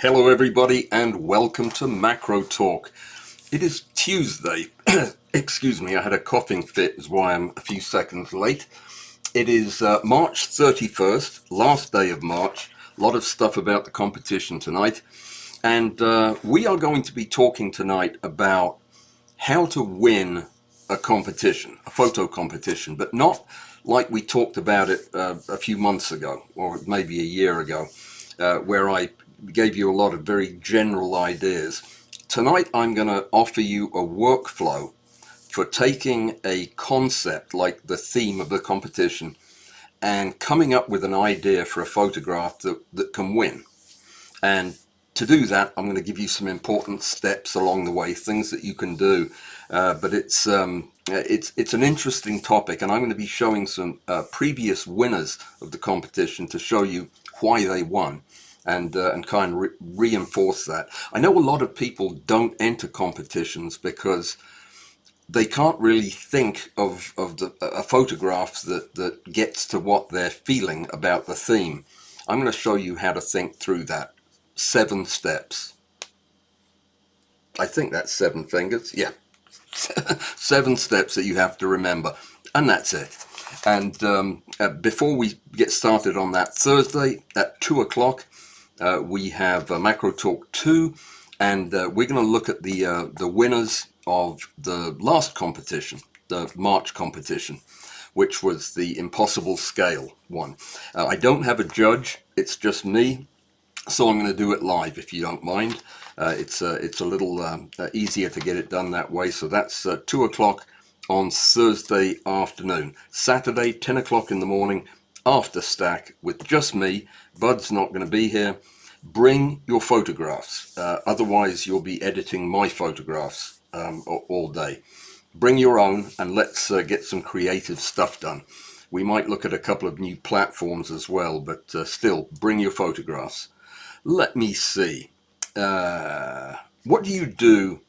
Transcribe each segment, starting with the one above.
Hello everybody and welcome to Macro Talk. It is Tuesday. Excuse me, I had a coughing fit, is why I'm a few seconds late. It is March 31st, last day of March. A lot of stuff about the competition tonight. And we are going to be talking tonight about how to win a competition, a photo competition, but not like we talked about it a few months ago, or maybe a year ago, where I gave you a lot of very general ideas. Tonight, I'm going to offer you a workflow for taking a concept like the theme of the competition and coming up with an idea for a photograph that can win. And to do that, I'm going to give you some important steps along the way, things that you can do. But it's an interesting topic, and I'm going to be showing some previous winners of the competition to show you why they won, and kind of reinforce that. I know a lot of people don't enter competitions because they can't really think of a photograph that gets to what they're feeling about the theme. I'm going to show you how to think through that. 7 steps. I think that's 7 fingers. Yeah. 7 steps that you have to remember. And that's it. And before we get started on that, Thursday at 2 o'clock, we have Macro Talk 2. And we're going to look at the winners of the last competition, the March competition, which was the impossible scale one. I don't have a judge. It's just me. So I'm going to do it live, if you don't mind. It's a little easier to get it done that way. So that's 2 o'clock on Thursday afternoon. Saturday, 10 o'clock in the morning, after stack with just me. Bud's not going to be here. Bring your photographs. Otherwise, you'll be editing my photographs all day. Bring your own and let's get some creative stuff done. We might look at a couple of new platforms as well, but still, bring your photographs. Let me see. What do you do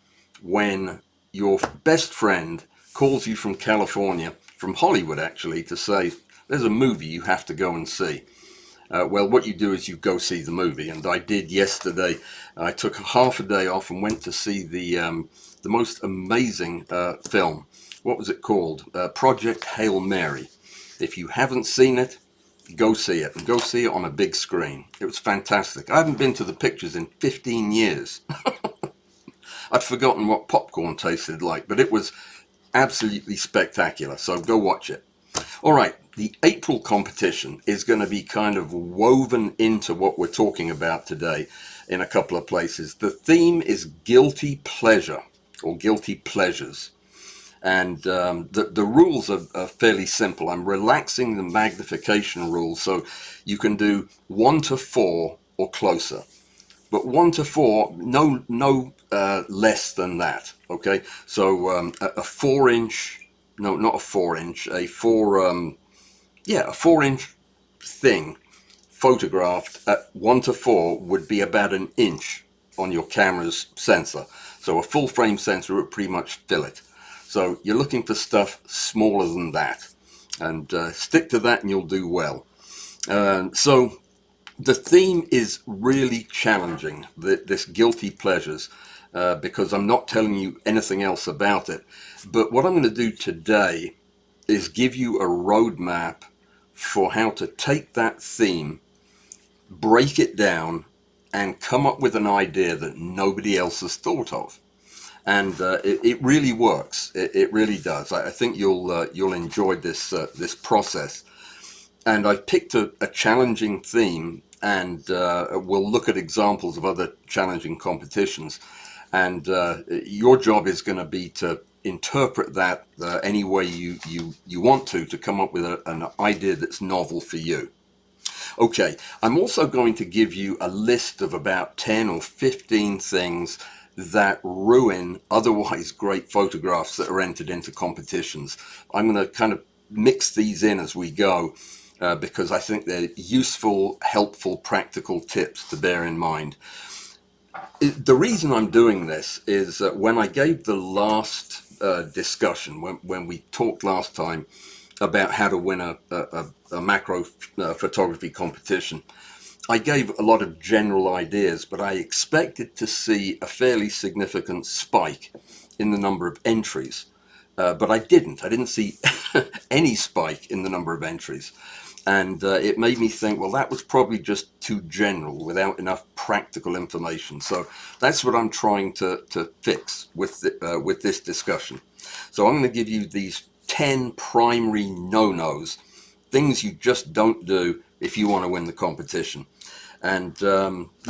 when your best friend calls you from California, from Hollywood actually, to say, there's a movie you have to go and see? Well, what you do is you go see the movie, and I did yesterday. I took half a day off and went to see the most amazing film. What was it called? Project Hail Mary. If you haven't seen it, go see it, and go see it on a big screen. It was fantastic. I haven't been to the pictures in 15 years. I'd forgotten what popcorn tasted like, but it was absolutely spectacular. So go watch it. All right, the April competition is going to be kind of woven into what we're talking about today in a couple of places. The theme is guilty pleasure or guilty pleasures. And the rules are fairly simple. I'm relaxing the magnification rule, so you can do 1 to 4 or closer. But 1 to 4, no less than that. Okay, so a 4-inch, no, not a 4-inch, a 4-inch thing photographed at 1 to 4 would be about an inch on your camera's sensor. So a full frame sensor would pretty much fill it. So you're looking for stuff smaller than that, and stick to that and you'll do well. So the theme is really challenging, this guilty pleasures, because I'm not telling you anything else about it. But what I'm going to do today is give you a roadmap for how to take that theme, break it down, and come up with an idea that nobody else has thought of. And it really works. It really does. I think you'll enjoy this process. And I've picked a challenging theme, and we'll look at examples of other challenging competitions. And your job is going to be to interpret that any way you want to come up with an idea that's novel for you. Okay, I'm also going to give you a list of about 10 or 15 things that ruin otherwise great photographs that are entered into competitions. I'm going to kind of mix these in as we go because I think they're useful, helpful, practical tips to bear in mind. The reason I'm doing this is when I gave the last discussion, when we talked last time about how to win a macro photography competition, I gave a lot of general ideas, but I expected to see a fairly significant spike in the number of entries. But I didn't. I didn't see any spike in the number of entries. And it made me think, well, that was probably just too general without enough practical information. So that's what I'm trying to fix with this discussion. So I'm going to give you these 10 primary no-nos, things you just don't do if you want to win the competition. And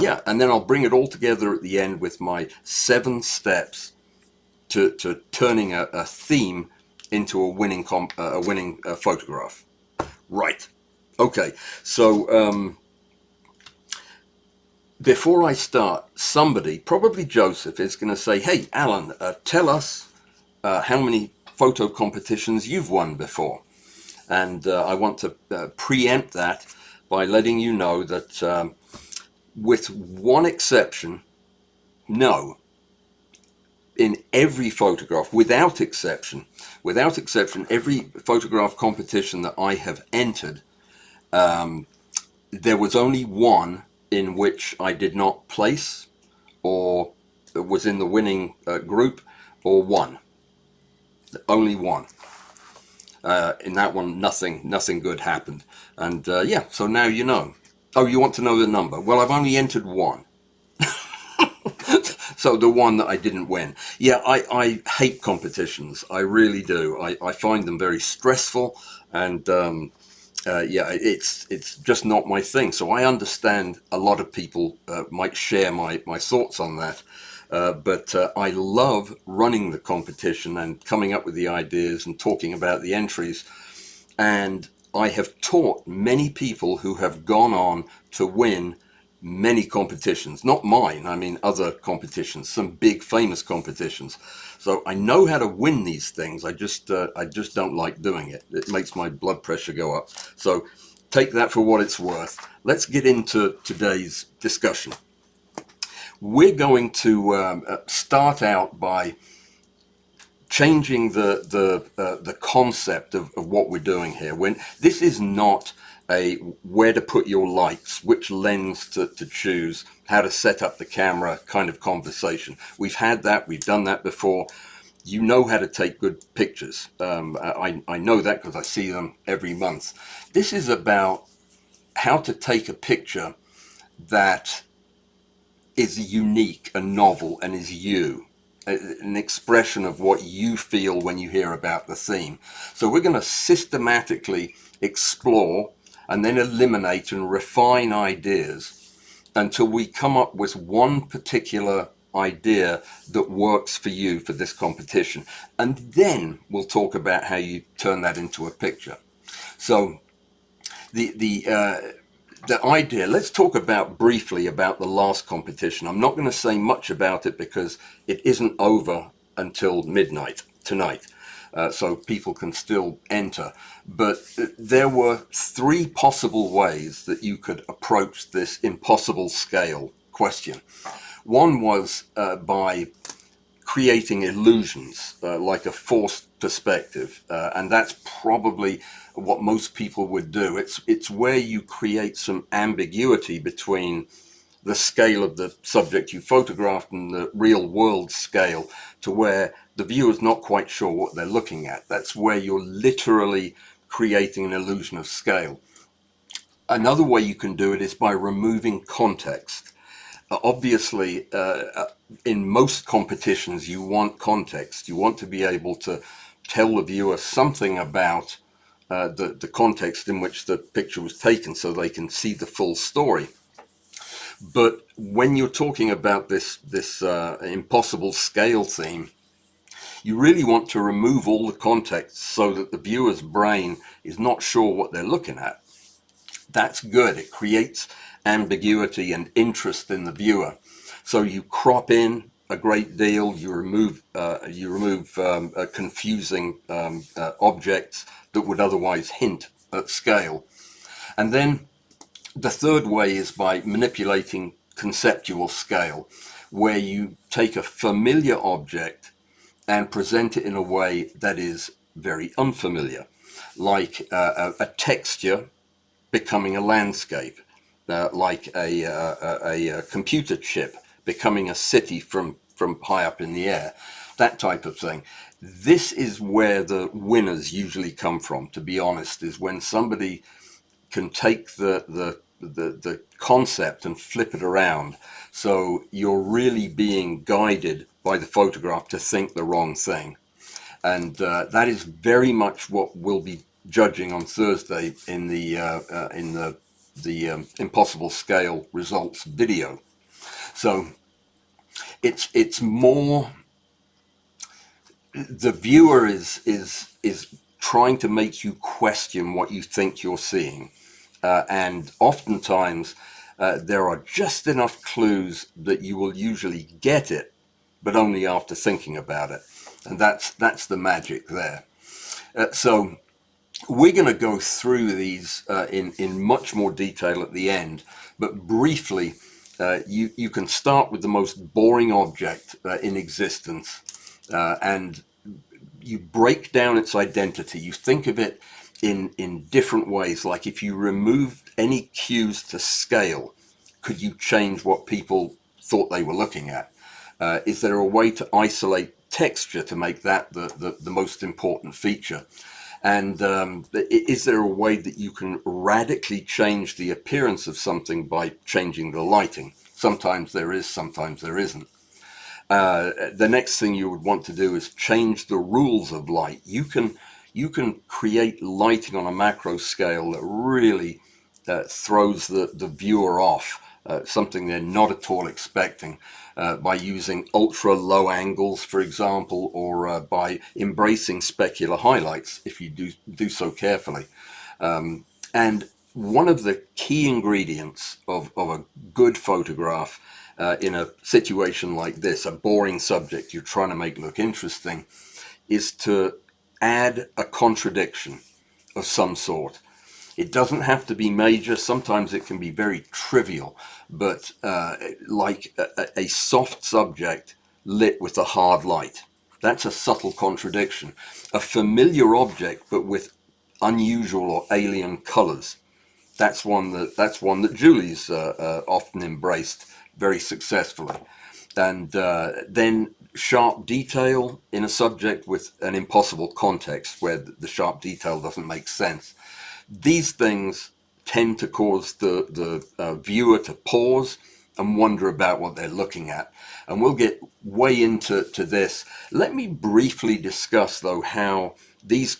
yeah, and then I'll bring it all together at the end with my 7 steps to turning a theme into a winning photograph. Right. Okay. So before I start, somebody, probably Joseph, is going to say, "Hey, Alan, tell us how many photo competitions you've won before." And I want to preempt that by letting you know that with one exception, no. In every photograph, without exception, every photograph competition that I have entered, there was only one in which I did not place or was in the winning group or won. Only one. In that one, nothing good happened. And yeah, so now you know. Oh, you want to know the number? Well, I've only entered one. So the one that I didn't win. Yeah, I hate competitions. I really do. I find them very stressful, and yeah, it's just not my thing. So I understand a lot of people might share my thoughts on that. But I love running the competition and coming up with the ideas and talking about the entries. And I have taught many people who have gone on to win many competitions, not mine, I mean other competitions, some big famous competitions. So I know how to win these things. I just don't like doing it. It makes my blood pressure go up. So take that for what it's worth. Let's get into today's discussion. We're going to start out by changing the concept of what we're doing here. When this is not a where to put your lights, which lens to choose, how to set up the camera kind of conversation. We've had that, we've done that before. You know how to take good pictures. I know that because I see them every month. This is about how to take a picture that is unique and novel and is you, an expression of what you feel when you hear about the theme. So we're going to systematically explore and then eliminate and refine ideas until we come up with one particular idea that works for you for this competition. And then we'll talk about how you turn that into a picture. So the idea, let's talk briefly about the last competition. I'm not going to say much about it because it isn't over until midnight tonight. So people can still enter. But there were 3 possible ways that you could approach this impossible scale question. One was by creating illusions, like a forced perspective, and that's probably what most people would do. It's where you create some ambiguity between the scale of the subject you photographed and the real world scale, to where the viewer's not quite sure what they're looking at. That's where you're literally creating an illusion of scale. Another way you can do it is by removing context. Obviously, in most competitions, you want context. You want to be able to tell the viewer something about the context in which the picture was taken so they can see the full story. But when you're talking about this impossible scale theme, you really want to remove all the context so that the viewer's brain is not sure what they're looking at. That's good. It creates ambiguity and interest in the viewer. So you crop in a great deal. You remove confusing objects that would otherwise hint at scale. And then the third way is by manipulating conceptual scale, where you take a familiar object and present it in a way that is very unfamiliar, like a texture becoming a landscape, like a computer chip becoming a city from high up in the air, that type of thing. This is where the winners usually come from, to be honest, is when somebody can take the concept and flip it around. So you're really being guided by the photograph to think the wrong thing. And that is very much what we'll be judging on Thursday in the Impossible Scale results video. So it's more, the viewer is trying to make you question what you think you're seeing, and oftentimes there are just enough clues that you will usually get it, but only after thinking about it, and that's the magic there. So we're going to go through these in much more detail at the end, but briefly, you can start with the most boring object in existence, and you break down its identity. You think of it in different ways, like if you removed any cues to scale, could you change what people thought they were looking at? Is there a way to isolate texture to make that the most important feature? And is there a way that you can radically change the appearance of something by changing the lighting? Sometimes there is, sometimes there isn't. The next thing you would want to do is change the rules of light. You can create lighting on a macro scale that really throws the viewer off, something they're not at all expecting, by using ultra low angles, for example, or by embracing specular highlights if you do so carefully. And one of the key ingredients of a good photograph in a situation like this, a boring subject you're trying to make look interesting, is to add a contradiction of some sort. It doesn't have to be major. Sometimes it can be very trivial, but like a soft subject lit with a hard light. That's a subtle contradiction. A familiar object, but with unusual or alien colors. That's one that Julie's often embraced very successfully. And then sharp detail in a subject with an impossible context where the sharp detail doesn't make sense. These things tend to cause the viewer to pause and wonder about what they're looking at. And we'll get way into this. Let me briefly discuss, though, how these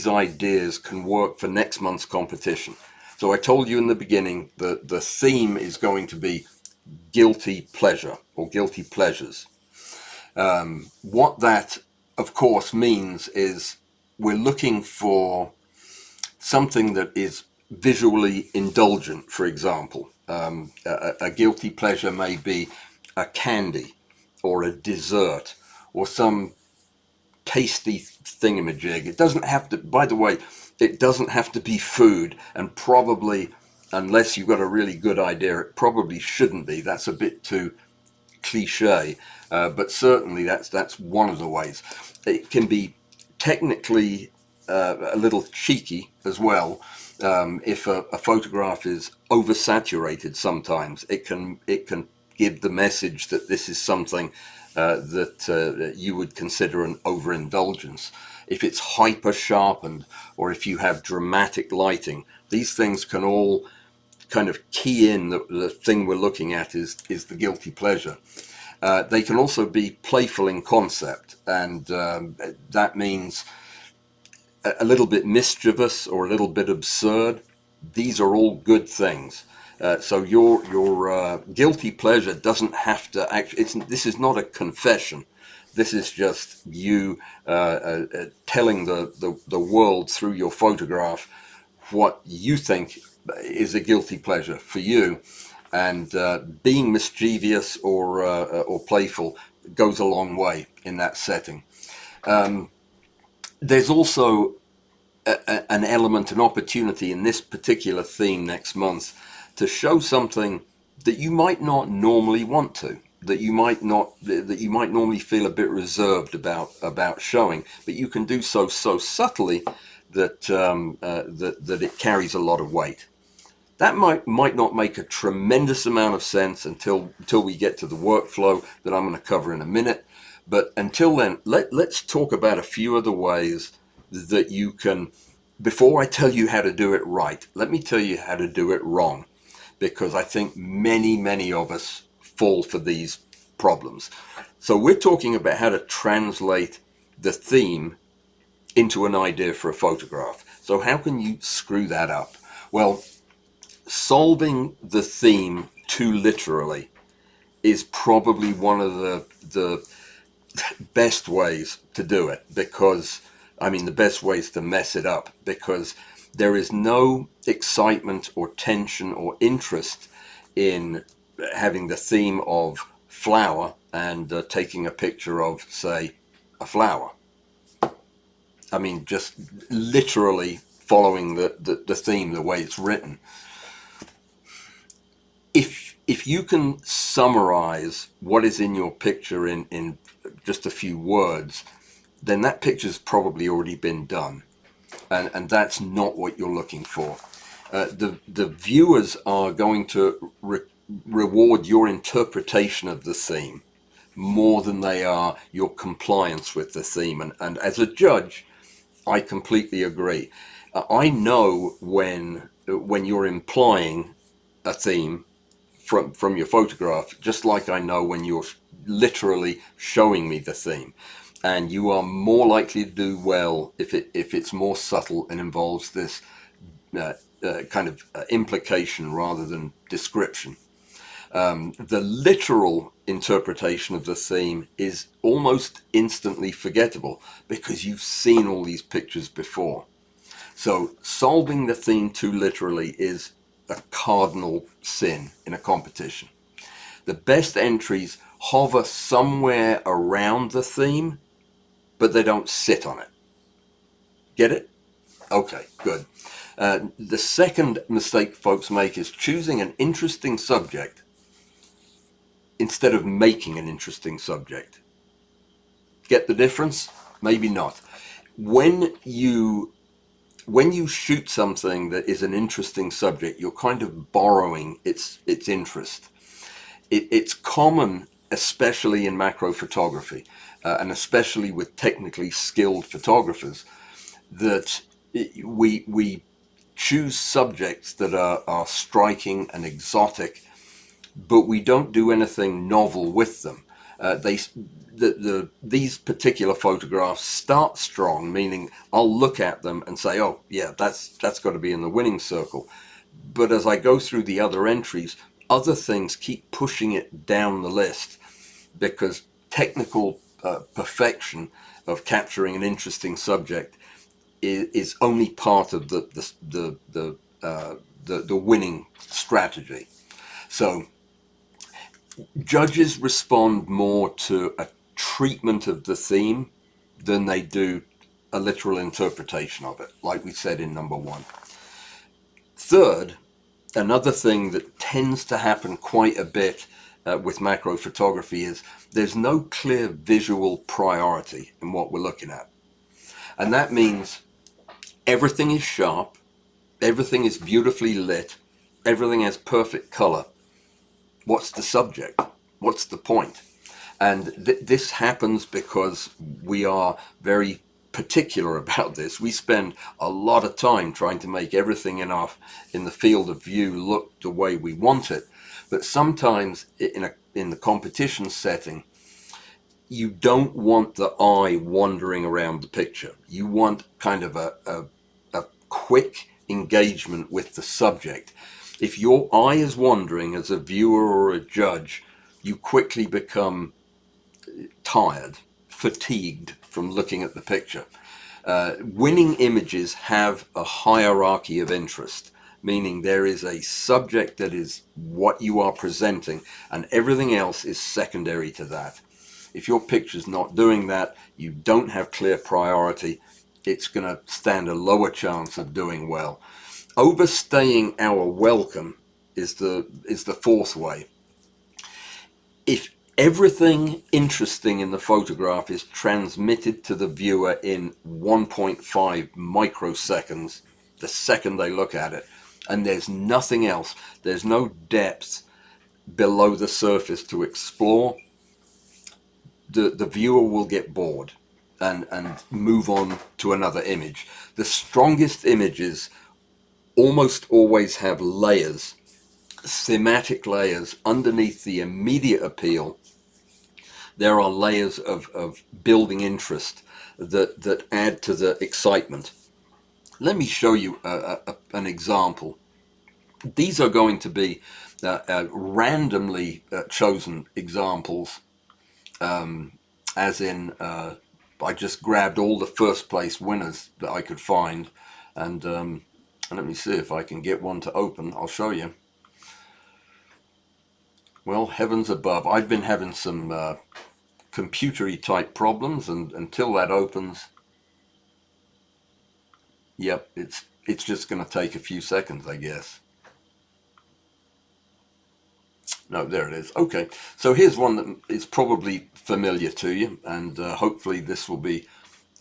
ideas can work for next month's competition. So I told you in the beginning that the theme is going to be guilty pleasure or guilty pleasures. What that, of course, means is we're looking for something that is visually indulgent, for example. A guilty pleasure may be a candy or a dessert or some tasty thingamajig. It doesn't have to, by the way, it doesn't have to be food, and probably, unless you've got a really good idea, it probably shouldn't be. That's a bit too cliche, but certainly that's one of the ways. It can be technically a little cheeky as well. If a photograph is oversaturated, sometimes it can give the message that this is something that you would consider an overindulgence. If it's hyper sharpened, or if you have dramatic lighting, these things can all kind of key in the thing we're looking at is the guilty pleasure. They can also be playful in concept, and that means a little bit mischievous or a little bit absurd. These are all good things. So your guilty pleasure doesn't have to actually. This is not a confession. This is just you telling the world through your photograph what you think is a guilty pleasure for you, and being mischievous or playful goes a long way in that setting. There's also an element, an opportunity in this particular theme next month to show something that you might not normally want to, that you might normally feel a bit reserved about showing, but you can do so subtly that that it carries a lot of weight. That might not make a tremendous amount of sense until we get to the workflow that I'm going to cover in a minute. But until then, let's talk about a few of the ways that you can, before I tell you how to do it right, let me tell you how to do it wrong, because I think many of us fall for these problems. So we're talking about how to translate the theme into an idea for a photograph. So how can you screw that up? Well, solving the theme too literally is probably one of the best ways to do it, because I mean the best ways to mess it up, because there is no excitement or tension or interest in having the theme of flower and taking a picture of, say, a flower. I mean, just literally following the theme the way it's written. If you can summarize what is in your picture in just a few words, then that picture's probably already been done. And that's not what you're looking for. The viewers are going to reward your interpretation of the theme more than they are your compliance with the theme. And as a judge, I completely agree. I know when you're implying a theme from your photograph, just like I know when you're literally showing me the theme. And you are more likely to do well if it's more subtle and involves this kind of implication rather than description. The literal interpretation of the theme is almost instantly forgettable because you've seen all these pictures before. So solving the theme too literally is a cardinal sin in a competition. The best entries hover somewhere around the theme, but they don't sit on it. Get it? Okay, good. The second mistake folks make is choosing an interesting subject instead of making an interesting subject. Get the difference? Maybe not. When you shoot something that is an interesting subject, you're kind of borrowing its interest. It's common, especially in macro photography, and especially with technically skilled photographers, that we choose subjects that are striking and exotic, but we don't do anything novel with them. These particular photographs start strong, meaning I'll look at them and say, oh yeah, that's got to be in the winning circle. But as I go through the other entries, other things keep pushing it down the list, because technical perfection of capturing an interesting subject is only part of the winning strategy. So judges respond more to a treatment of the theme than they do a literal interpretation of it, like we said in number one. Third, another thing that tends to happen quite a bit with macro photography is there's no clear visual priority in what we're looking at. And that means everything is sharp, everything is beautifully lit, everything has perfect color. What's the subject? What's the point? And this happens because we are very particular about this. We spend a lot of time trying to make everything in the field of view look the way we want it. But sometimes in the competition setting, you don't want the eye wandering around the picture. You want kind of a quick engagement with the subject. If your eye is wandering as a viewer or a judge, you quickly become tired, fatigued from looking at the picture. Winning images have a hierarchy of interest, meaning there is a subject that is what you are presenting, and everything else is secondary to that. If your picture's not doing that, you don't have clear priority, it's going to stand a lower chance of doing well. Overstaying our welcome is the fourth way. If everything interesting in the photograph is transmitted to the viewer in 1.5 microseconds the second they look at it, and there's nothing else. There's no depth below the surface to explore. The viewer will get bored and move on to another image. The strongest images almost always have layers, thematic layers underneath the immediate appeal. There are layers of building interest that add to the excitement. Let me show you an example. These are going to be randomly chosen examples, as in I just grabbed all the first place winners that I could find, and let me see if I can get one to open. I'll show you. Well, heavens above, I've been having some computery type problems, and until that opens, yep, it's just going to take a few seconds, I guess. No, there it is. Okay, so here's one that is probably familiar to you, and hopefully this will be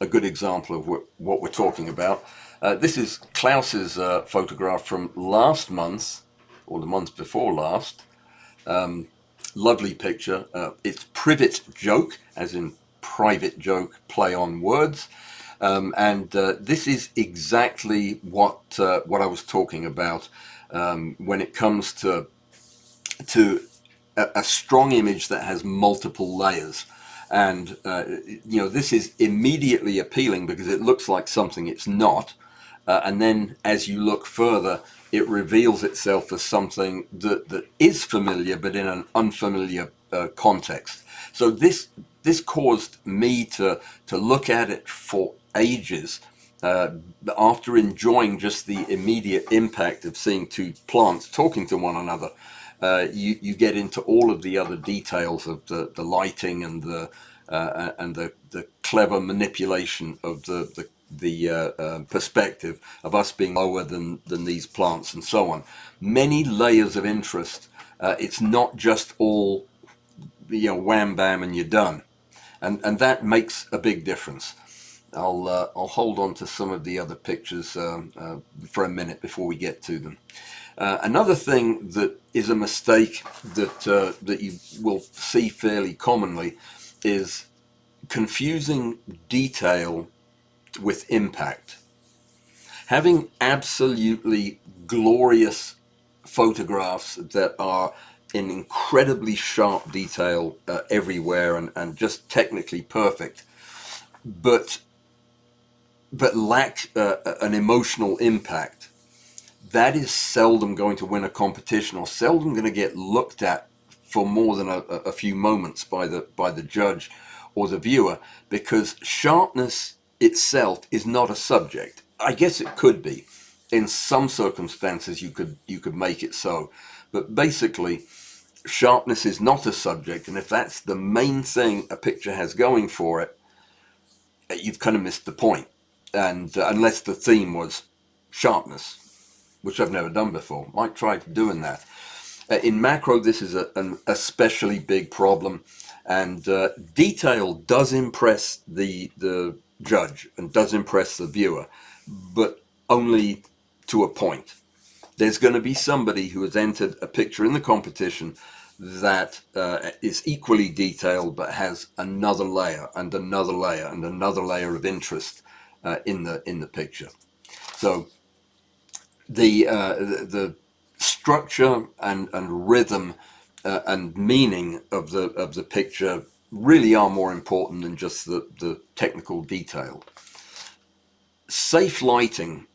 a good example of what we're talking about. This is Klaus's photograph from last month, or the month before last. Lovely picture. It's privet joke, as in private joke, play on words. And this is exactly what I was talking about when it comes to a strong image that has multiple layers. And this is immediately appealing because it looks like something it's not, and then as you look further, it reveals itself as something that is familiar but in an unfamiliar context. So this caused me to look at it for ages. After enjoying just the immediate impact of seeing two plants talking to one another, you get into all of the other details of the lighting and the clever manipulation of the perspective of us being lower than these plants and so on. Many layers of interest. It's not just all wham bam and you're done, and that makes a big difference. I'll hold on to some of the other pictures for a minute before we get to them. Another thing that is a mistake that you will see fairly commonly is confusing detail with impact. Having absolutely glorious photographs that are in incredibly sharp detail everywhere and just technically perfect, but lack an emotional impact, that is seldom going to win a competition, or seldom going to get looked at for more than a few moments by the judge or the viewer, because sharpness itself is not a subject. I guess it could be. In some circumstances you could make it so, but basically sharpness is not a subject, and if that's the main thing a picture has going for it, you've kind of missed the point. And unless the theme was sharpness, which I've never done before, might try doing that. In macro, this is an especially big problem, and detail does impress the judge and does impress the viewer, but only to a point. There's going to be somebody who has entered a picture in the competition that is equally detailed but has another layer and another layer and another layer of interest in the picture. So the structure and rhythm and meaning of the picture really are more important than just the technical detail. Safe lighting.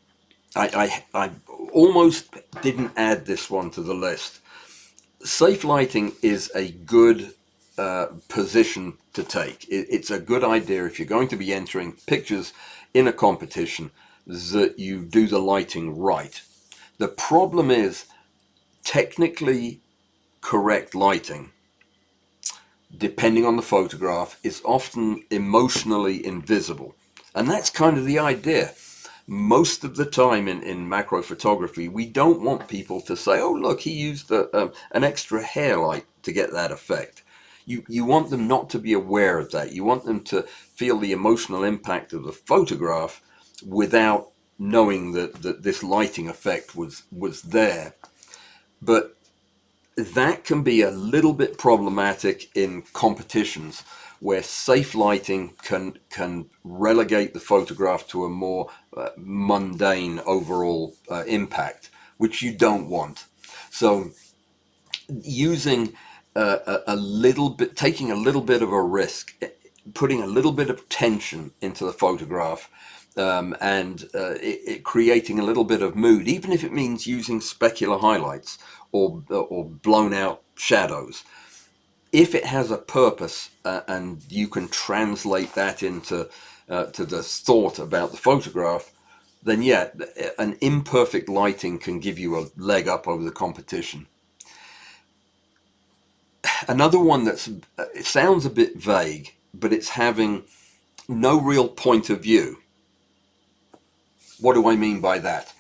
I almost didn't add this one to the list. Safe lighting is a good position to take. It's a good idea if you're going to be entering pictures in a competition that you do the lighting right. The problem is technically correct lighting, depending on the photograph, is often emotionally invisible. And that's kind of the idea. Most of the time in macro photography, we don't want people to say, oh, look, he used an extra hair light to get that effect. You want them not to be aware of that. You want them to feel the emotional impact of the photograph without knowing that this lighting effect was there. But that can be a little bit problematic in competitions where safe lighting can relegate the photograph to a more mundane overall impact, which you don't want. So using a little bit, taking a little bit of a risk, putting a little bit of tension into the photograph, and creating a little bit of mood, even if it means using specular highlights or blown out shadows. If it has a purpose, and you can translate that into to the thought about the photograph, then yeah, an imperfect lighting can give you a leg up over the competition. Another one it sounds a bit vague, but it's having no real point of view. What do I mean by that?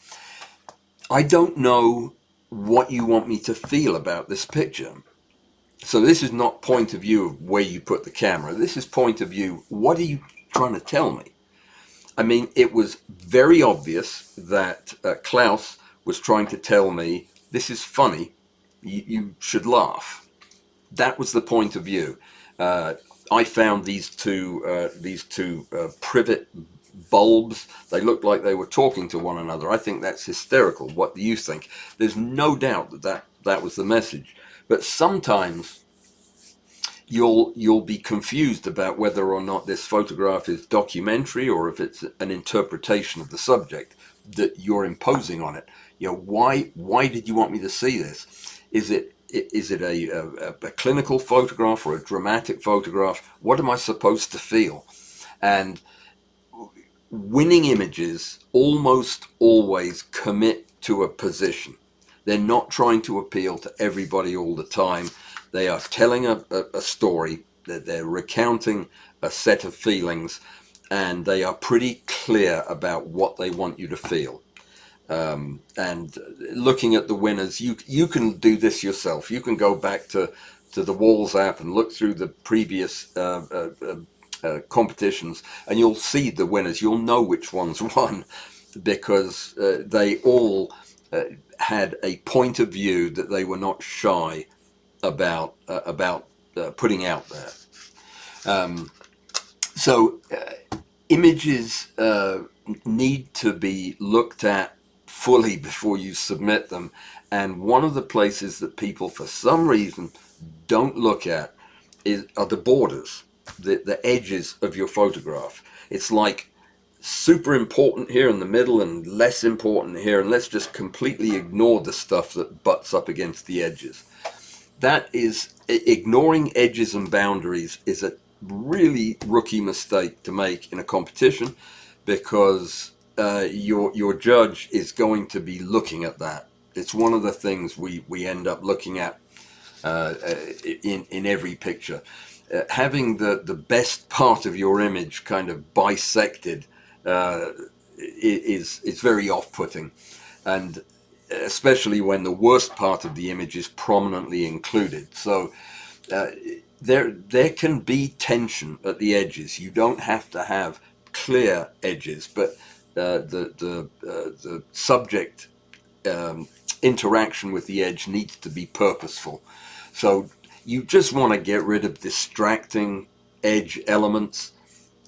I don't know what you want me to feel about this picture. So this is not point of view of where you put the camera. This is point of view, what are you trying to tell me? I mean, it was very obvious that Klaus was trying to tell me, this is funny, you should laugh. That was the point of view. I found these two privet bulbs. They looked like they were talking to one another. I think that's hysterical. What do you think? There's no doubt that was the message. But sometimes you'll be confused about whether or not this photograph is documentary or if it's an interpretation of the subject that you're imposing on it. You know, why did you want me to see this? Is it a clinical photograph or a dramatic photograph? What am I supposed to feel? And winning images almost always commit to a position. They're not trying to appeal to everybody all the time. They are telling a story, that they're recounting a set of feelings, and they are pretty clear about what they want you to feel. And looking at the winners, you can do this yourself. You can go back to the Walls app and look through the previous competitions, and you'll see the winners. You'll know which ones won because they all had a point of view that they were not shy about putting out there. So images need to be looked at fully before you submit them. And one of the places that people, for some reason, don't look at are the borders, the edges of your photograph. It's like super important here in the middle and less important here, and let's just completely ignore the stuff that butts up against the edges. That is, ignoring edges and boundaries is a really rookie mistake to make in a competition, because your judge is going to be looking at that. It's one of the things we end up looking at in every picture. Having the best part of your image kind of bisected is very off-putting, and especially when the worst part of the image is prominently included. So there can be tension at the edges. You don't have to have clear edges, but the subject interaction with the edge needs to be purposeful. So you just want to get rid of distracting edge elements.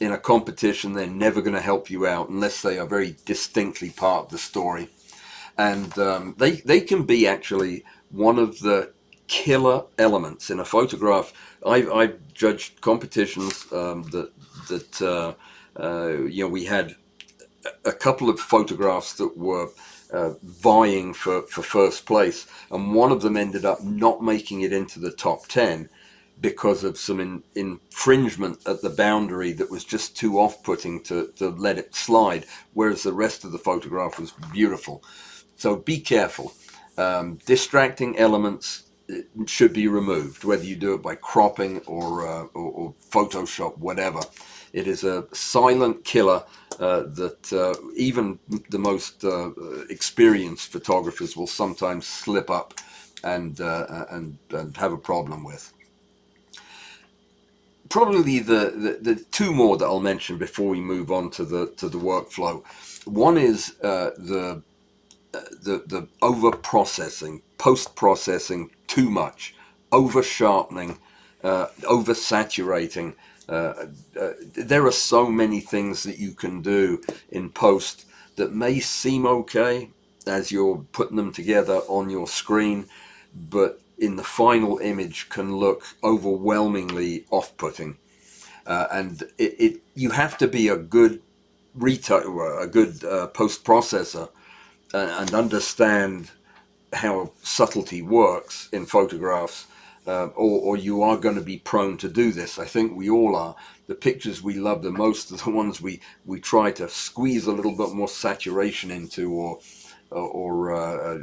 In a competition, they're never going to help you out unless they are very distinctly part of the story. And they can be actually one of the killer elements in a photograph. I've judged competitions we had a couple of photographs that were vying for first place, and one of them ended up not making it into the top 10 because of some infringement at the boundary that was just too off-putting to let it slide, whereas the rest of the photograph was beautiful. So be careful. Distracting elements should be removed, whether you do it by cropping or Photoshop, whatever. It is a silent killer that even the most experienced photographers will sometimes slip up and have a problem with. Probably the two more that I'll mention before we move on to the workflow. One is the over processing, post processing too much, over sharpening, over saturating. There are so many things that you can do in post that may seem okay as you're putting them together on your screen, but in the final image can look overwhelmingly off-putting. And you have to be a good post processor and understand how subtlety works in photographs, or you are going to be prone to do this. I think we all are. The pictures we love the most are the ones we try to squeeze a little bit more saturation into, or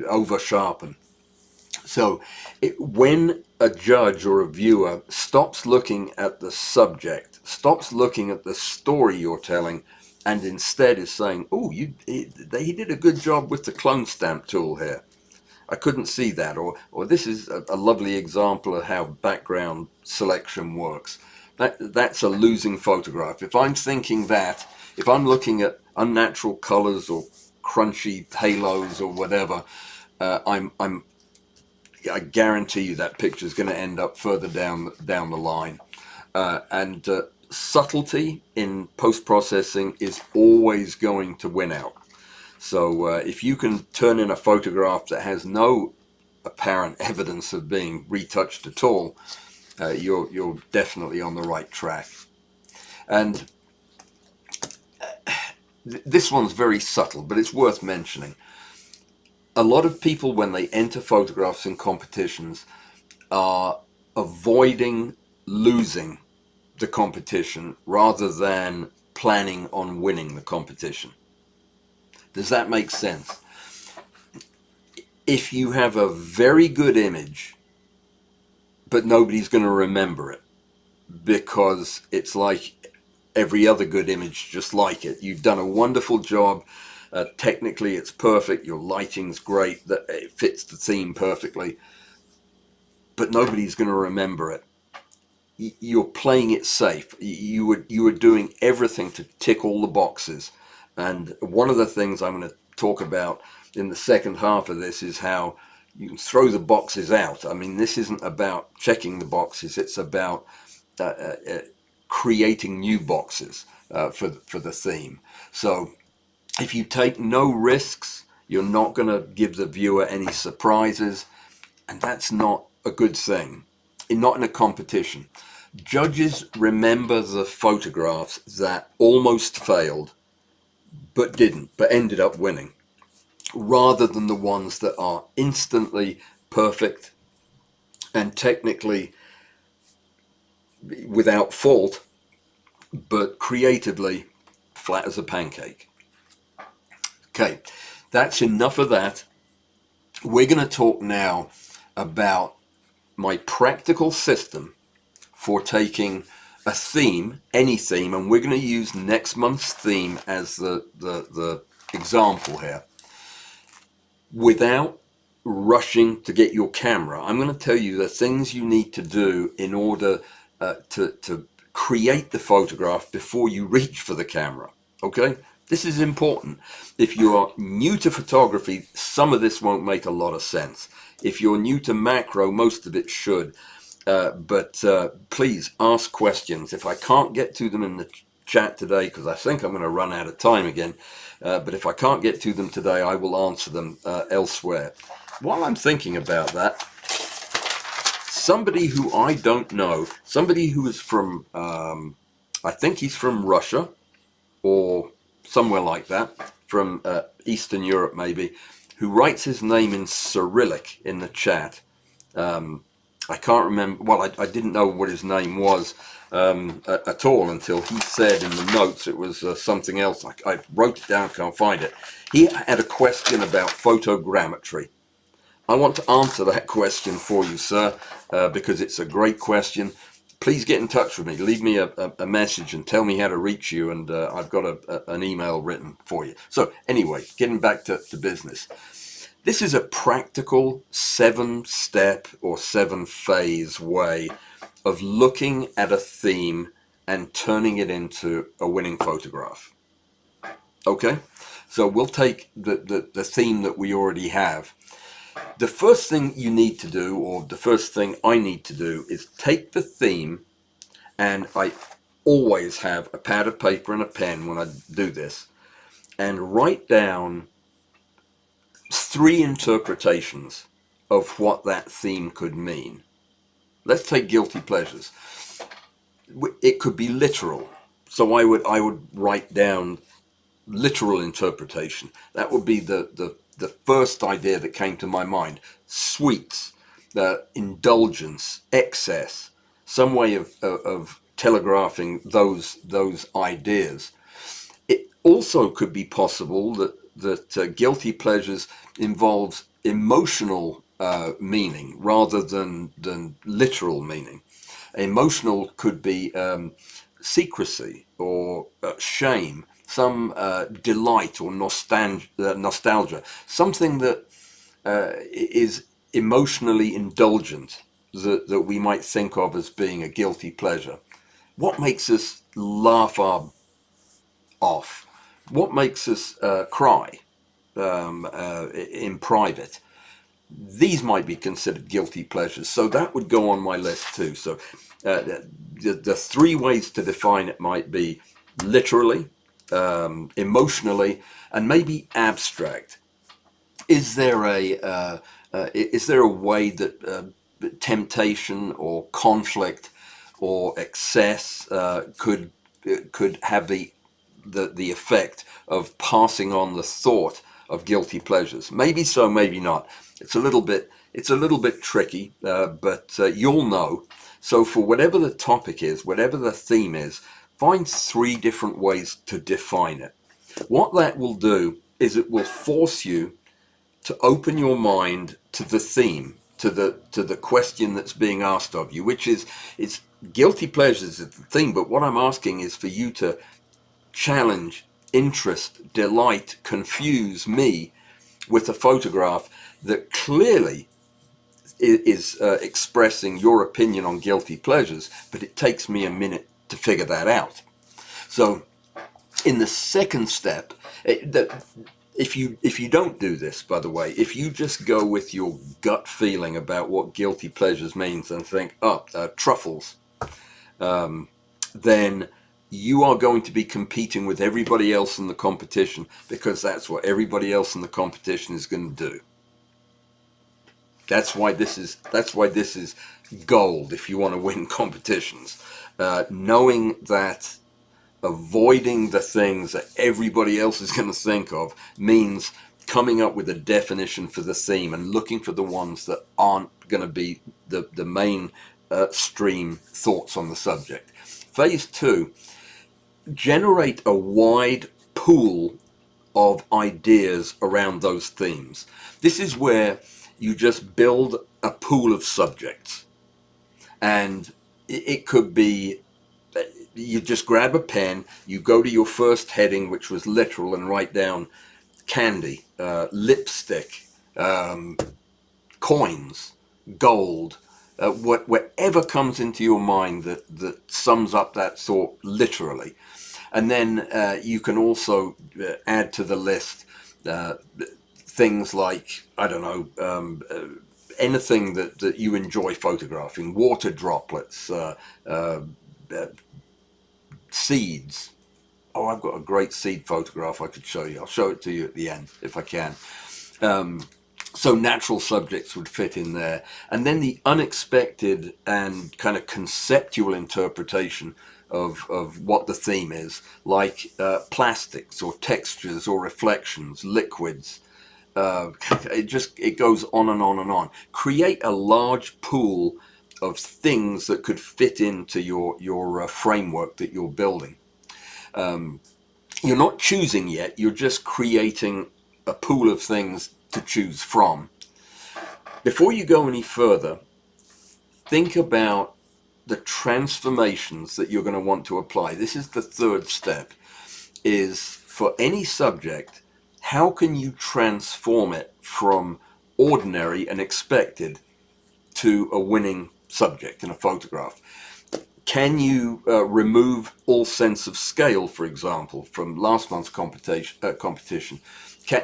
over sharpen. So when a judge or a viewer stops looking at the subject, stops looking at the story you're telling, and instead is saying, oh, he did a good job with the clone stamp tool here. I couldn't see that. Or this is a lovely example of how background selection works. That's a losing photograph. If I'm thinking that, if I'm looking at unnatural colors or crunchy halos or whatever, I guarantee you that picture is going to end up further down the line. And subtlety in post-processing is always going to win out. So if you can turn in a photograph that has no apparent evidence of being retouched at all, you're definitely on the right track. And this one's very subtle, but it's worth mentioning. A lot of people, when they enter photographs in competitions, are avoiding losing the competition rather than planning on winning the competition. Does that make sense? If you have a very good image, but nobody's going to remember it because it's like every other good image just like it. You've done a wonderful job. Technically, it's perfect. Your lighting's great. It fits the theme perfectly. But nobody's going to remember it. You're playing it safe. You were doing everything to tick all the boxes. And one of the things I'm going to talk about in the second half of this is how you can throw the boxes out. I mean, this isn't about checking the boxes. It's about creating new boxes for the theme. So if you take no risks, you're not going to give the viewer any surprises, and that's not a good thing. Not in a competition. Judges remember the photographs that almost failed, but didn't, but ended up winning, rather than the ones that are instantly perfect and technically without fault, but creatively flat as a pancake. Okay, that's enough of that. We're going to talk now about my practical system for taking a theme, any theme, and we're going to use next month's theme as the example here, without rushing to get your camera. I'm going to tell you the things you need to do in order to create the photograph before you reach for the camera. Okay? This is important. If you are new to photography, some of this won't make a lot of sense. If you're new to macro, most of it should. But please ask questions. If I can't get to them in the chat today, because I think I'm going to run out of time again, but if I can't get to them today, I will answer them elsewhere. While I'm thinking about that, somebody who I don't know, somebody who is from, I think he's from Russia or somewhere like that, from Eastern Europe maybe, who writes his name in Cyrillic in the chat. I can't remember, well, I didn't know what his name was at all until he said in the notes it was something else. I wrote it down, can't find it. He had a question about photogrammetry. I want to answer that question for you, sir, because it's a great question. Please get in touch with me. Leave me a message and tell me how to reach you, and I've got an email written for you. So anyway, getting back to business. This is a practical 7-step or 7-phase way of looking at a theme and turning it into a winning photograph. Okay? So we'll take the theme that we already have. The first thing you need to do, or the first thing I need to do, is take the theme, and I always have a pad of paper and a pen when I do this, and write down 3 interpretations of what that theme could mean. Let's take guilty pleasures. It could be literal. So I would write down literal interpretation. That would be the first idea that came to my mind. Sweets, indulgence, excess, some way of telegraphing those ideas. It also could be possible that guilty pleasures involves emotional meaning rather than literal meaning. Emotional could be secrecy or shame, some delight or nostalgia, something that is emotionally indulgent that we might think of as being a guilty pleasure. What makes us laugh our off? What makes us cry in private? These might be considered guilty pleasures, so that would go on my list too. So the 3 ways to define it might be literally, emotionally, and maybe abstract. Is there a way that temptation or conflict or excess could have the effect of passing on the thought of guilty pleasures? Maybe so, maybe not. It's a little bit tricky, but you'll know. So for whatever the topic is, whatever the theme is, find 3 different ways to define it. What that will do is it will force you to open your mind to the theme, to the question that's being asked of you, which is, it's guilty pleasures is the theme, but what I'm asking is for you to challenge, interest, delight, confuse me with a photograph that clearly is expressing your opinion on guilty pleasures, but it takes me a minute to figure that out. So in the second step, if you don't do this, by the way, if you just go with your gut feeling about what guilty pleasures means and think, truffles, then you are going to be competing with everybody else in the competition, because that's what everybody else in the competition is going to do. That's why this is gold if you want to win competitions. Knowing that avoiding the things that everybody else is going to think of means coming up with a definition for the theme and looking for the ones that aren't going to be the main stream thoughts on the subject. Phase 2, generate a wide pool of ideas around those themes. This is where you just build a pool of subjects, and it could be, you just grab a pen, you go to your first heading, which was literal, and write down candy, lipstick, coins, gold, whatever comes into your mind that sums up that thought literally. And then you can also add to the list things like, I don't know, anything that you enjoy photographing, water droplets, seeds. Oh, I've got a great seed photograph I could show you. I'll show it to you at the end if I can. So natural subjects would fit in there. And then the unexpected and kind of conceptual interpretation of what the theme is, like plastics or textures or reflections, liquids. It goes on and on and on. Create a large pool of things that could fit into your framework that you're building. You're not choosing yet, you're just creating a pool of things to choose from. Before you go any further, think about the transformations that you're going to want to apply. This is the 3rd step, is for any subject, how can you transform it from ordinary and expected to a winning subject in a photograph? Can you remove all sense of scale, for example, from last month's competition?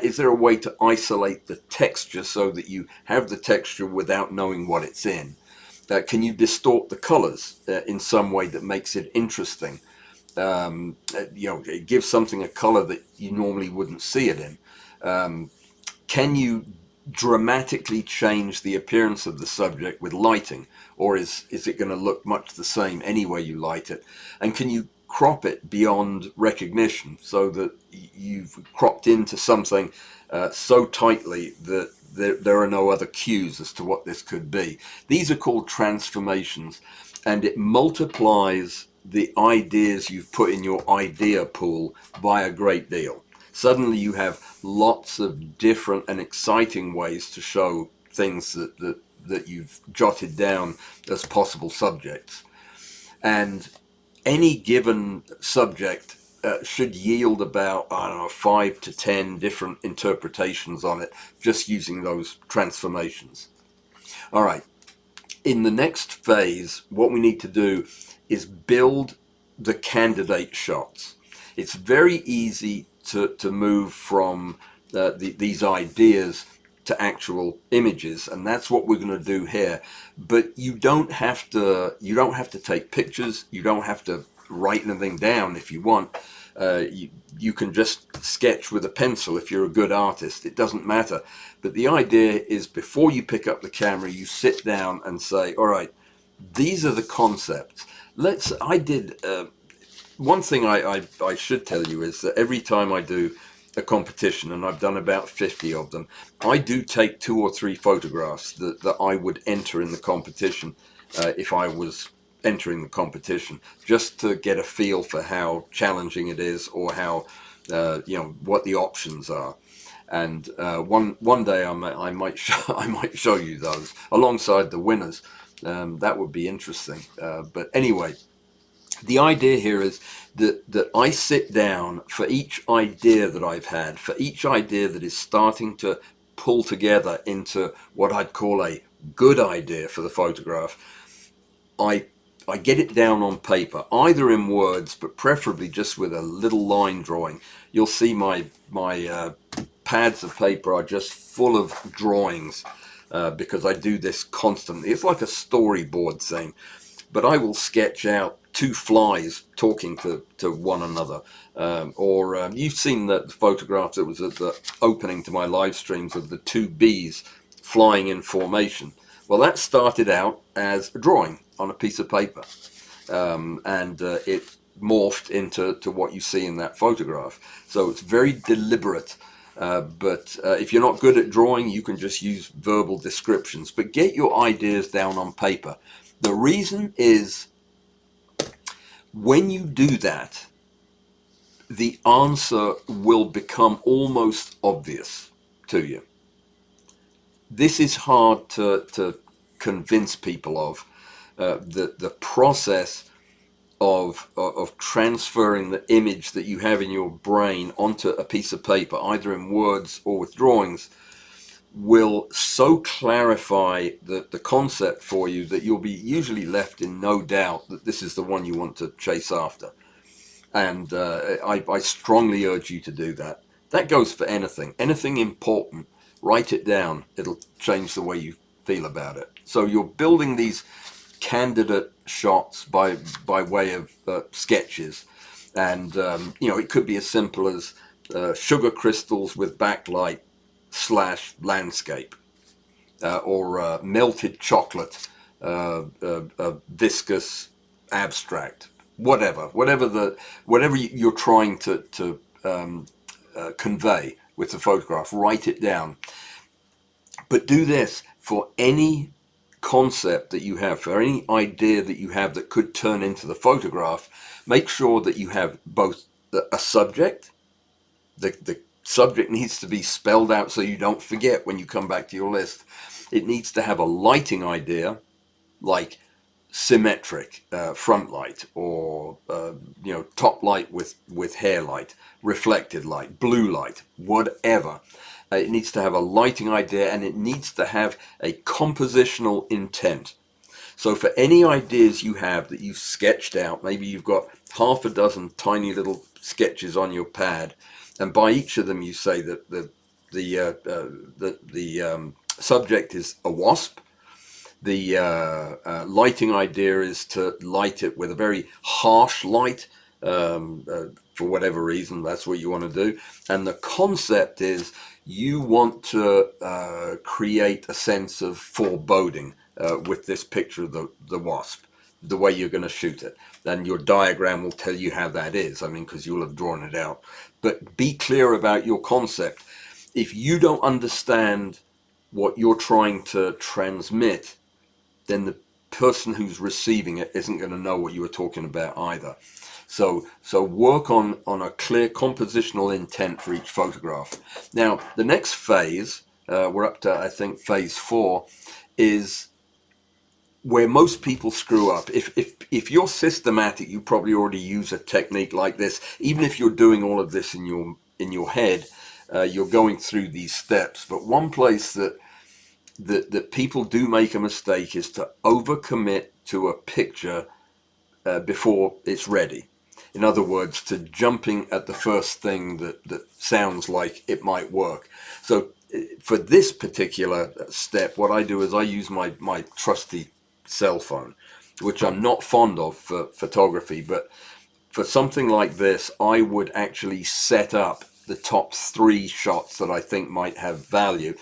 Is there a way to isolate the texture so that you have the texture without knowing what it's in? Can you distort the colors in some way that makes it interesting? It gives something a color that you normally wouldn't see it in. Can you dramatically change the appearance of the subject with lighting, or is it going to look much the same any way you light it? And can you crop it beyond recognition so that you've cropped into something so tightly that there are no other cues as to what this could be? These are called transformations, and it multiplies the ideas you've put in your idea pool by a great deal. Suddenly you have lots of different and exciting ways to show things that you've jotted down as possible subjects. And any given subject should yield about, I don't know, 5 to 10 different interpretations on it, just using those transformations. All right. In the next phase, what we need to do is build the candidate shots. It's very easy to move from these ideas to actual images, and that's what we're going to do here. But you don't have to take pictures. You don't have to write anything down if you want. You can just sketch with a pencil if you're a good artist. It doesn't matter. But the idea is, before you pick up the camera, you sit down and say, all right, these are the concepts. One thing I should tell you is that every time I do a competition, and I've done about 50 of them, I do take 2 or 3 photographs that I would enter in the competition if I was entering the competition, just to get a feel for how challenging it is, or how what the options are. And one day I might show you those alongside the winners. That would be interesting. But anyway, the idea here is that I sit down for each idea that I've had, for each idea that is starting to pull together into what I'd call a good idea for the photograph. I get it down on paper, either in words, but preferably just with a little line drawing. You'll see my pads of paper are just full of drawings because I do this constantly. It's like a storyboard thing, but I will sketch out 2 flies talking to one another. Or you've seen the photograph that was at the opening to my live streams of the 2 bees flying in formation. Well, that started out as a drawing on a piece of paper, and it morphed into what you see in that photograph. So it's very deliberate. But if you're not good at drawing, you can just use verbal descriptions. But get your ideas down on paper. The reason is, when you do that, the answer will become almost obvious to you. This is hard to convince people of. The process of transferring the image that you have in your brain onto a piece of paper, either in words or with drawings, will so clarify the concept for you that you'll be usually left in no doubt that this is the one you want to chase after. And I strongly urge you to do that. That goes for anything important. Write it down. It'll change the way you feel about it. So you're building these candidate shots by way of sketches, and it could be as simple as sugar crystals with backlight / landscape, or melted chocolate, viscous abstract, whatever you're trying to convey with the photograph. Write it down. But do this for any concept that you have, for any idea that you have that could turn into the photograph. Make sure that you have both a subject. The subject needs to be spelled out so you don't forget when you come back to your list. It needs to have a lighting idea, like symmetric front light, or top light with hair light, reflected light, blue light, whatever. It needs to have a lighting idea, and it needs to have a compositional intent. So for any ideas you have that you've sketched out, maybe you've got half a dozen tiny little sketches on your pad, and by each of them you say that the subject is a wasp. The lighting idea is to light it with a very harsh light, for whatever reason, that's what you want to do. And the concept is you want to create a sense of foreboding with this picture of the wasp, the way you're going to shoot it. And your diagram will tell you how that is, I mean, because you'll have drawn it out. But be clear about your concept. If you don't understand what you're trying to transmit, then the person who's receiving it isn't going to know what you were talking about either. So work on a clear compositional intent for each photograph. Now, the next phase, we're up to, I think, phase 4, is where most people screw up. If you're systematic, you probably already use a technique like this. Even if you're doing all of this in your head, you're going through these steps. But one place that people do make a mistake is to overcommit to a picture before it's ready. In other words, to jumping at the first thing that sounds like it might work. So for this particular step, what I do is I use my trusty cell phone, which I'm not fond of for photography, but for something like this, I would actually set up the top 3 shots that I think might have value,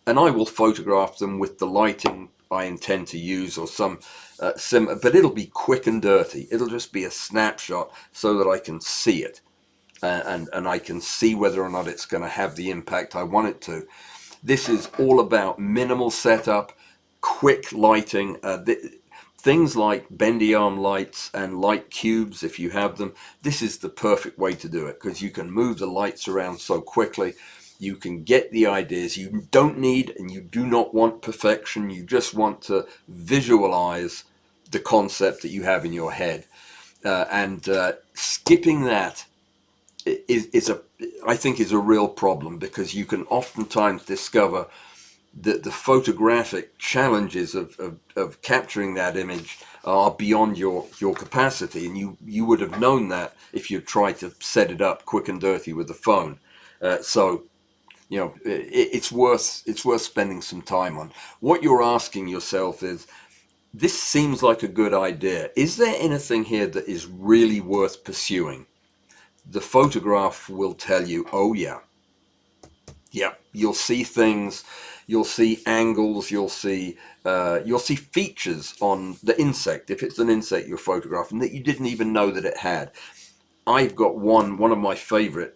and I will photograph them with the lighting I intend to use, or some but it'll be quick and dirty. It'll just be a snapshot so that I can see it, and I can see whether or not it's going to have the impact I want it to. This is all about minimal setup, quick lighting, things like bendy arm lights and light cubes, if you have them. This is the perfect way to do it, because you can move the lights around so quickly. You can get the ideas. You don't need and you do not want perfection. You just want to visualize the concept that you have in your head. And skipping that I think is a real problem, because you can oftentimes discover that the photographic challenges of capturing that image are beyond your capacity. And you would have known that if you tried to set it up quick and dirty with the phone. So you know, it's worth spending some time on. What you're asking yourself is, this seems like a good idea. Is there anything here that is really worth pursuing? The photograph will tell you, oh yeah. You'll see things, you'll see angles, you'll see features on the insect, if it's an insect you're photographing that you didn't even know that it had. I've got one of my favorite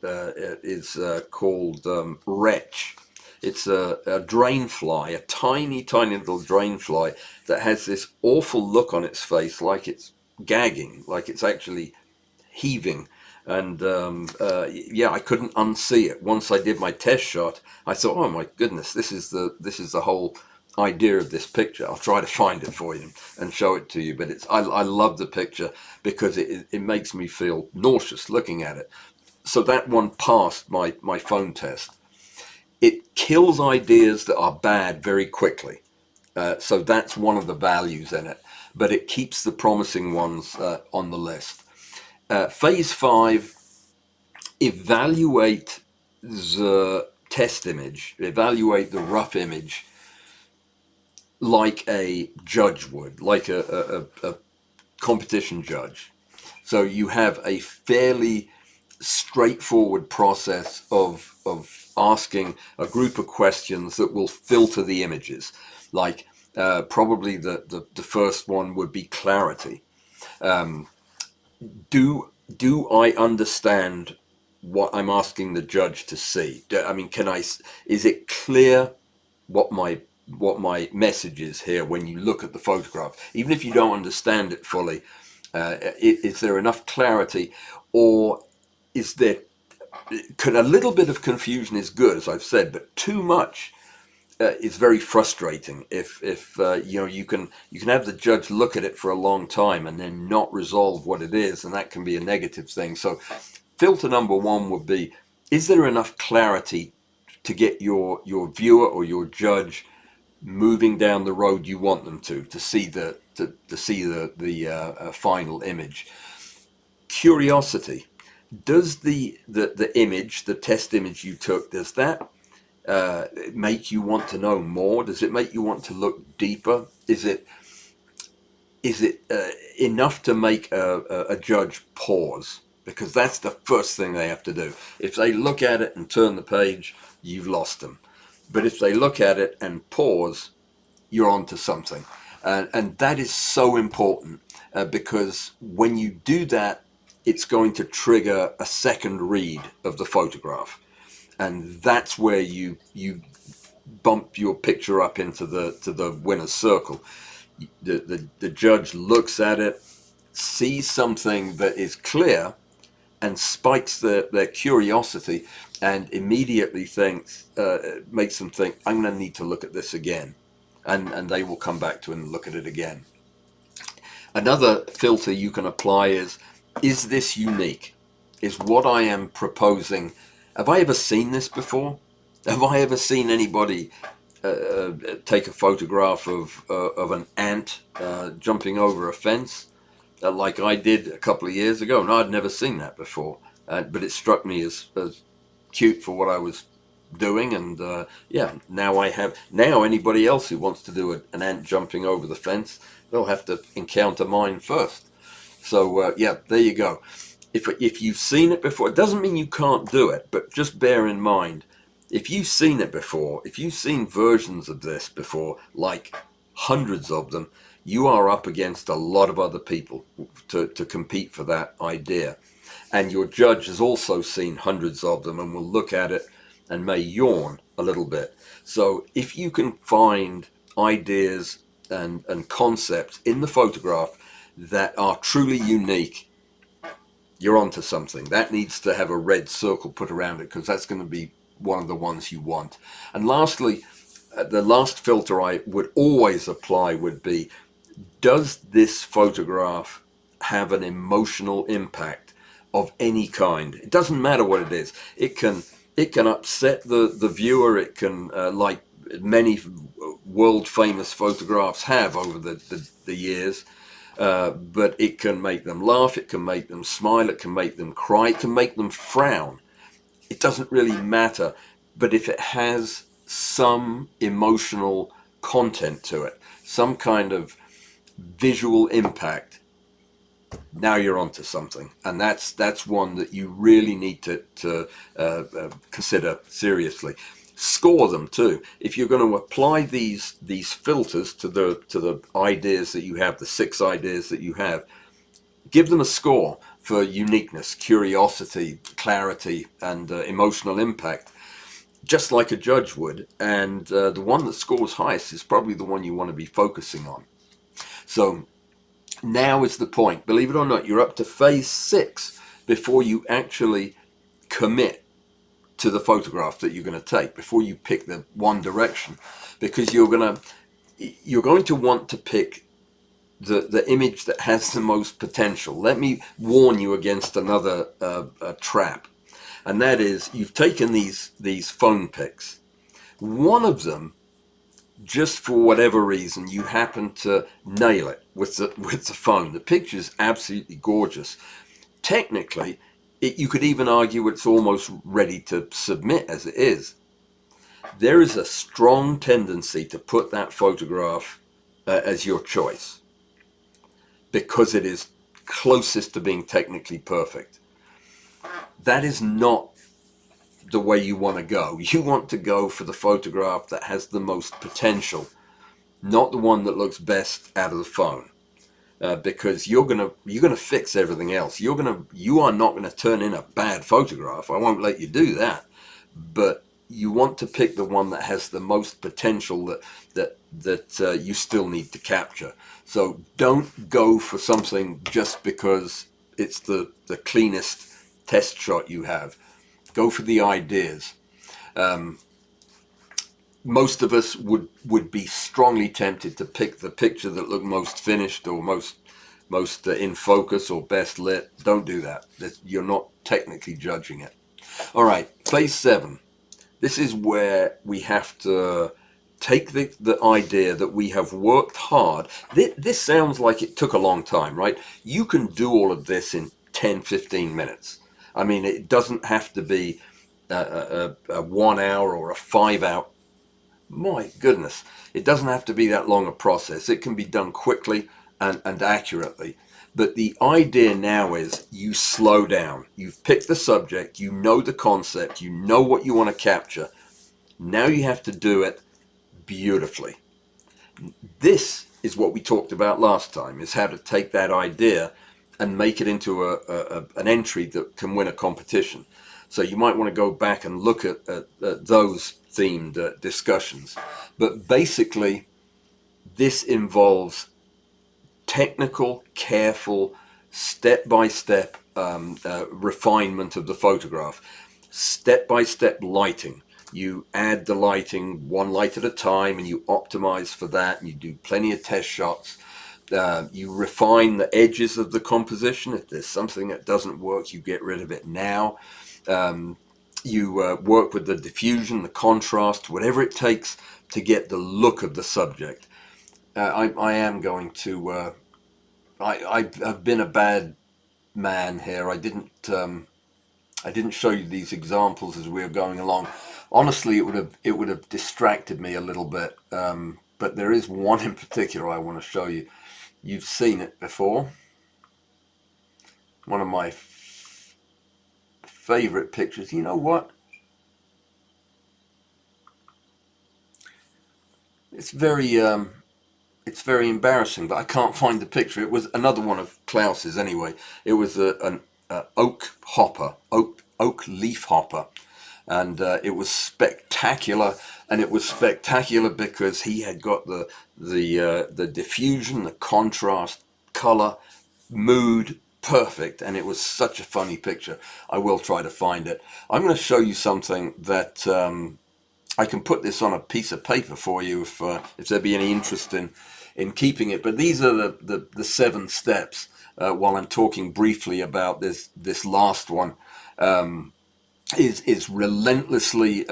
is called Wretch. It's a drain fly, a tiny little drain fly that has this awful look on its face, like it's gagging, like it's actually heaving. And I couldn't unsee it. Once I did my test shot, I thought, oh my goodness, this is the whole idea of this picture. I'll try to find it for you and show it to you. But I love the picture because it makes me feel nauseous looking at it. So that one passed my phone test. It kills ideas that are bad very quickly. So that's one of the values in it. But it keeps the promising ones on the list. Phase 5, evaluate the test image, evaluate the rough image like a judge would, like a competition judge. So you have a fairly straightforward process of asking a group of questions that will filter the images. Like probably the first one would be clarity. Do I understand what I'm asking the judge to see? I mean, is it clear what my message is here when you look at the photograph? Even if you don't understand it fully, is there enough clarity, or a little bit of confusion is good, as I've said, but too much is very frustrating. If you can have the judge look at it for a long time and then not resolve what it is, and that can be a negative thing. So filter number 1 would be, is there enough clarity to get your viewer or your judge moving down the road you want them to see the final image. Curiosity. Does the image, the test image you took, does that make you want to know more? Does it make you want to look deeper? Is it enough to make a judge pause? Because that's the first thing they have to do. If they look at it and turn the page, you've lost them. But if they look at it and pause, you're onto something. And that is so important because when you do that, it's going to trigger a second read of the photograph. And that's where you bump your picture up into the winner's circle. The judge looks at it, sees something that is clear, and spikes their curiosity, and immediately makes them think, I'm going to need to look at this again. And they will come back to it and look at it again. Another filter you can apply is this unique? Is what I am proposing, have I ever seen this before? Have I ever seen anybody take a photograph of an ant jumping over a fence like I did a couple of years ago? No, I'd never seen that before, but it struck me as cute for what I was doing, and yeah, now anybody else who wants to do an ant jumping over the fence, they'll have to encounter mine first. So yeah, there you go. If you've seen it before, it doesn't mean you can't do it, but just bear in mind, if you've seen it before, if you've seen versions of this before, like hundreds of them, you are up against a lot of other people to compete for that idea. And your judge has also seen hundreds of them and will look at it and may yawn a little bit. So if you can find ideas and concepts in the photograph that are truly unique, you're onto something. That needs to have a red circle put around it because that's going to be one of the ones you want. And lastly, the last filter I would always apply would be, does this photograph have an emotional impact of any kind? It doesn't matter what it is. It can upset the viewer. It can, like many world famous photographs have over the years, but it can make them laugh, it can make them smile, it can make them cry, it can make them frown. It doesn't really matter, but if it has some emotional content to it, some kind of visual impact, now you're onto something. And that's one that you really need to consider seriously. Score them too. If you're going to apply these filters to the ideas that you have, the 6 ideas that you have, give them a score for uniqueness, curiosity, clarity, and emotional impact, just like a judge would. And the one that scores highest is probably the one you want to be focusing on. So now is the point. Believe it or not, you're up to phase 6 before you actually commit to the photograph that you're going to take, before you pick the one direction, because you're going to want to pick the image that has the most potential. Let me warn you against another trap, and that is, you've taken these phone pics. One of them, just for whatever reason, you happen to nail it with the phone. The picture's absolutely gorgeous. Technically, you could even argue it's almost ready to submit as it is. There is a strong tendency to put that photograph as your choice because it is closest to being technically perfect. That is not the way you want to go. You want to go for the photograph that has the most potential, not the one that looks best out of the phone. Because you're gonna fix everything else. You are not gonna turn in a bad photograph. I won't let you do that. But you want to pick the one that has the most potential that you still need to capture. So don't go for something just because it's the cleanest test shot you have. Go for the ideas. Most of us would be strongly tempted to pick the picture that looked most finished or most in focus or best lit. Don't do that. You're not technically judging it. All right, phase 7. This is where we have to take the idea that we have worked hard. This sounds like it took a long time, right? You can do all of this in 10, 15 minutes. I mean, it doesn't have to be a 1 hour or a 5 hour. My goodness, it doesn't have to be that long a process. It can be done quickly and accurately. But the idea now is you slow down. You've picked the subject, you know the concept, you know what you want to capture. Now you have to do it beautifully. This is what we talked about last time, is how to take that idea and make it into an entry that can win a competition. So you might want to go back and look at those themed discussions. But basically, this involves technical, careful, step-by-step refinement of the photograph, step-by-step lighting. You add the lighting one light at a time and you optimize for that, and you do plenty of test shots. You refine the edges of the composition. If there's something that doesn't work, you get rid of it now. You work with the diffusion, the contrast, whatever it takes to get the look of the subject. I am going to. I've been a bad man here. I didn't show you these examples as we were going along. Honestly, it would have distracted me a little bit. But there is one in particular I want to show you. You've seen it before. One of my favorite pictures. You know what? It's very embarrassing, but I can't find the picture. It was another one of Klaus's anyway. It was an oak hopper, oak leaf hopper, and it was spectacular. And it was spectacular because he had got the diffusion, the contrast, color, mood perfect, and it was such a funny picture. I will try to find it. I'm going to show you something that I can put this on a piece of paper for you if there'd be any interest in keeping it. But these are the 7 steps. While I'm talking briefly about this last one, is relentlessly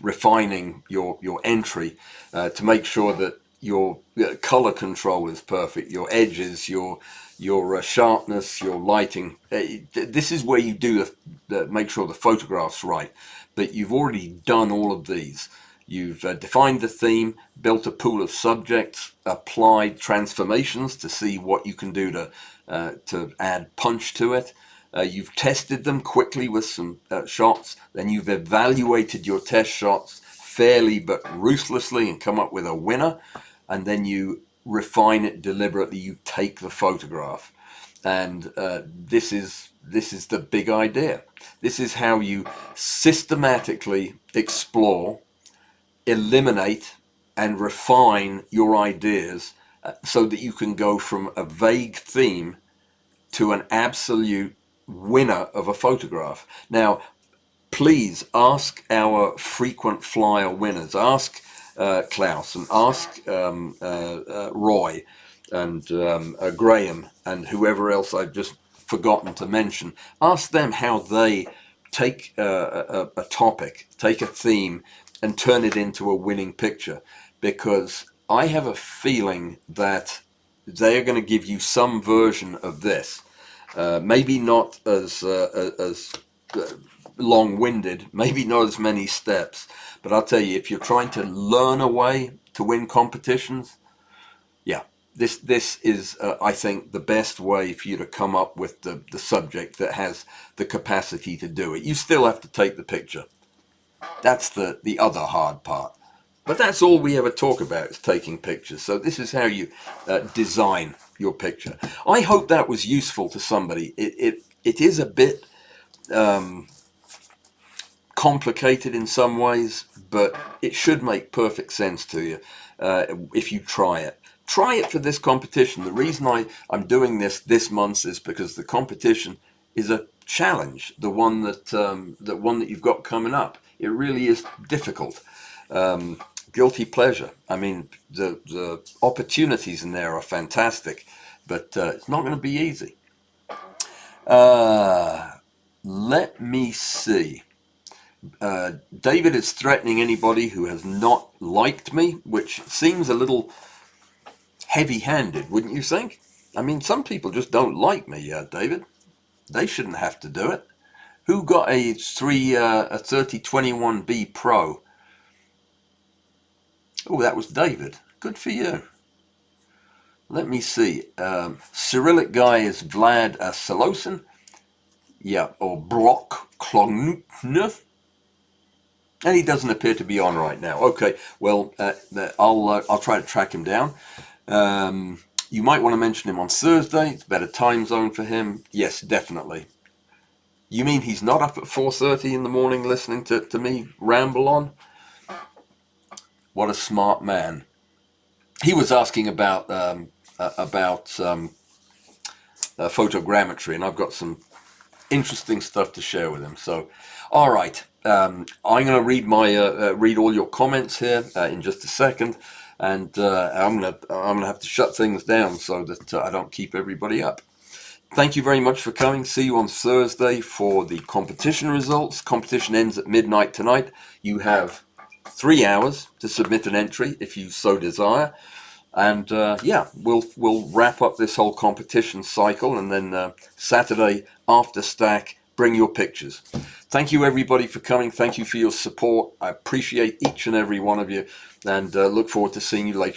refining your entry to make sure that your color control is perfect, your edges, your sharpness, your lighting. This is where you do make sure the photograph's right. But you've already done all of these. You've defined the theme, built a pool of subjects, applied transformations to see what you can do to add punch to it. You've tested them quickly with some shots. Then you've evaluated your test shots fairly but ruthlessly and come up with a winner. And then you refine it deliberately. You take the photograph. And this is the big idea. This is how you systematically explore, eliminate, and refine your ideas so that you can go from a vague theme to an absolute winner of a photograph. Now, please ask our frequent flyer winners. Ask Klaus and ask Roy and Graham and whoever else I've just forgotten to mention. Ask them how they take a topic, take a theme, and turn it into a winning picture. Because I have a feeling that they are going to give you some version of this. Maybe not as long-winded, maybe not as many steps, but I'll tell you, if you're trying to learn a way to win competitions, yeah, this is, I think, the best way for you to come up with the subject that has the capacity to do it. You still have to take the picture. That's the other hard part. But that's all we ever talk about, is taking pictures. So this is how you design your picture. I hope that was useful to somebody. It is a bit complicated in some ways, but it should make perfect sense to you if you try it. Try it for this competition. The reason I'm doing this month is because the competition is a challenge. The one that you've got coming up. It really is difficult. Guilty pleasure. I mean, the opportunities in there are fantastic, but it's not going to be easy. Let me see. David is threatening anybody who has not liked me, which seems a little heavy-handed, wouldn't you think? I mean, some people just don't like me, David. They shouldn't have to do it. Who got a 3021B Pro? Oh, that was David. Good for you. Let me see. Cyrillic guy is Vlad Solosin. Yeah, or Brock Klogner. And he doesn't appear to be on right now. Okay, well, I'll try to track him down. You might want to mention him on Thursday. It's a better time zone for him. Yes, definitely. You mean he's not up at 4:30 in the morning listening to me ramble on? What a smart man. He was asking about photogrammetry, and I've got some interesting stuff to share with him. So, all right, I'm going to read read all your comments here in just a second, and I'm gonna have to shut things down so that I don't keep everybody up. Thank you very much for coming. See you on Thursday for the competition results. Competition ends at midnight tonight. You have 3 hours to submit an entry if you so desire. And yeah, we'll wrap up this whole competition cycle, and then Saturday after stack, bring your pictures. Thank you everybody for coming. Thank you for your support. I appreciate each and every one of you, and look forward to seeing you later.